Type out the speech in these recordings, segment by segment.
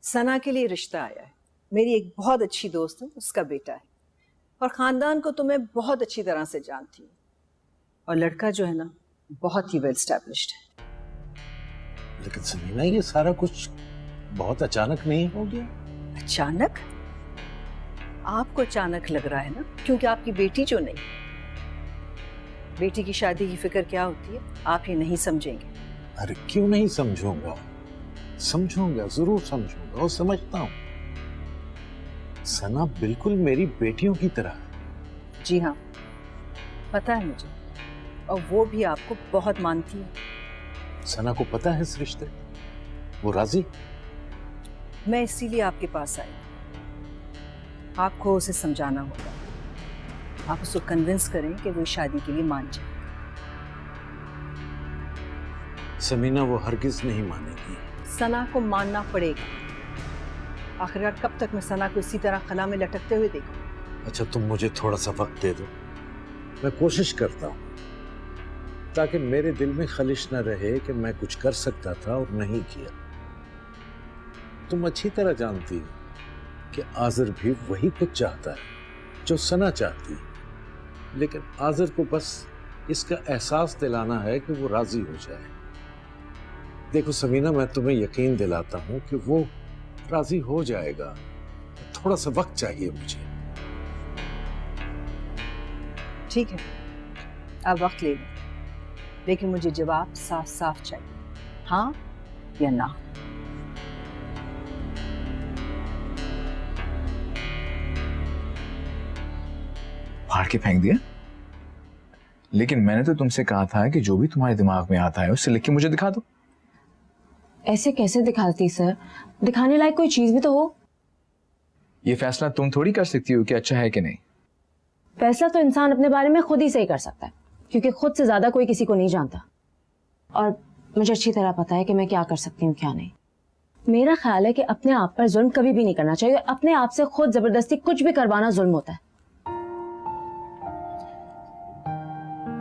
सना के लिए रिश्ता आया है। मेरी एक बहुत अच्छी दोस्त है, उसका बेटा है, और खानदान को तो मैं बहुत अच्छी तरह से जानती हूँ। और लड़का जो है ना, बहुत ही वेल स्टैब्लिश्ड है। लेकिन समीना, ये सारा कुछ बहुत अचानक नहीं हो गया? अचानक? आपको अचानक लग रहा है ना, क्योंकि आपकी बेटी जो नहीं। बेटी की शादी की फिक्र क्या होती है, आप ये नहीं समझेंगे। अरे क्यों नहीं समझूंगा, समझूंगा, जरूर समझूंगा और समझता हूँ। सना बिल्कुल मेरी बेटियों की तरह है। जी हाँ, पता है मुझे, और वो भी आपको बहुत मानती है। सना को पता है इस रिश्ते, वो राजी? मैं इसीलिए आपके पास आई। आपको उसे समझाना होगा। आप उसको कन्विंस करें कि वो शादी के लिए मान जाए। समीना, वो हरगिज नहीं मानेगी। सना को मानना पड़ेगा। आखिरकार कब तक मैं सना को इसी तरह खला में लटकते हुए देखूं? अच्छा, तुम मुझे थोड़ा सा वक्त दे दो, मैं कोशिश करता हूँ, ताकि मेरे दिल में खलिश न रहे कि मैं कुछ कर सकता था और नहीं किया। तुम अच्छी तरह जानती हो कि आज़र भी वही कुछ चाहता है जो सना चाहती है, लेकिन आज़र को बस इसका एहसास दिलाना है कि वो राजी हो जाए। देखो समीना, मैं तुम्हें यकीन दिलाता हूं कि वो राजी हो जाएगा। थोड़ा सा वक्त चाहिए मुझे। ठीक है, आप वक्त ले लें, लेकिन मुझे जवाब साफ साफ चाहिए, हाँ या ना। फाड़ के फेंक दिया? लेकिन मैंने तो तुमसे कहा था कि जो भी तुम्हारे दिमाग में आता है उससे लिख के मुझे दिखा दो। ऐसे कैसे दिखाती सर? दिखाने लायक कोई चीज भी तो हो। ये फैसला तुम थोड़ी कर सकती हो कि अच्छा है कि नहीं। फैसला तो इंसान अपने बारे में खुद ही सही कर सकता है, क्योंकि खुद से ज्यादा कोई किसी को नहीं जानता। और मुझे अच्छी तरह पता है कि मैं क्या कर सकती हूँ, क्या नहीं। मेरा ख्याल है कि अपने आप पर जुल्म कभी भी नहीं करना चाहिए। अपने आप से खुद जबरदस्ती कुछ भी करवाना जुल्म होता है।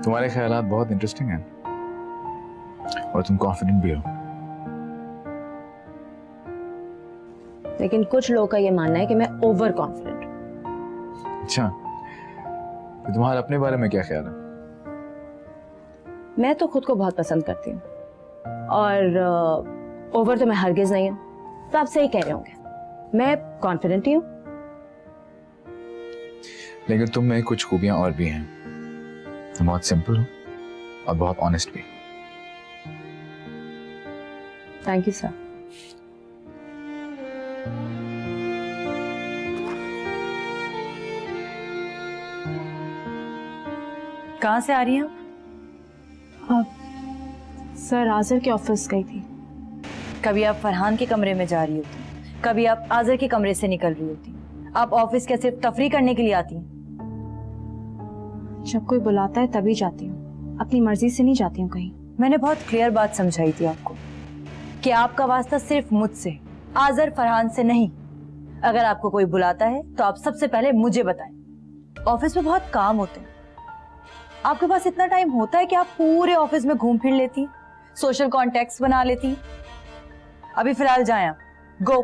तुम्हारे ख्यालात बहुत इंटरेस्टिंग हैं और तुम कॉन्फिडेंट भी हो। लेकिन कुछ लोगों का यह मानना है कि मैं ओवर कॉन्फिडेंट हूं। अच्छा, तो तुम्हारा अपने बारे में क्या ख्याल है? मैं तो खुद को बहुत पसंद करती हूँ, और ओवर तो मैं हरगिज नहीं हूँ। तो आप सही कह रहे होंगे, मैं कॉन्फिडेंट ही हूँ। लेकिन तुम में कुछ खूबियां और भी हैं। तुम बहुत सिंपल हो और बहुत ऑनेस्ट भी। Thank you sir. कहाँ से आ रही हैं आप? सर आज़र के ऑफिस गई थी। कभी आप फरहान के कमरे में जा रही होती, कभी आप आज़र के कमरे से निकल रही होती। आप ऑफिस क्या सिर्फ तफरी करने के लिए आती हैं? जब कोई बुलाता है तभी जाती हूँ, अपनी मर्जी से नहीं जाती हूँ कहीं। मैंने बहुत क्लियर बात समझाई थी आपको कि आपका वास्ता सिर्फ मुझसे, आज़र फरहान से नहीं। अगर आपको कोई बुलाता है तो आप सबसे पहले मुझे बताएं। ऑफिस में बहुत काम होते हैं, आपके पास इतना टाइम होता है कि आप पूरे ऑफिस में घूम फिर लेती, सोशल कॉन्टेक्ट्स बना लेती। अभी फिलहाल जाएं आप, गो।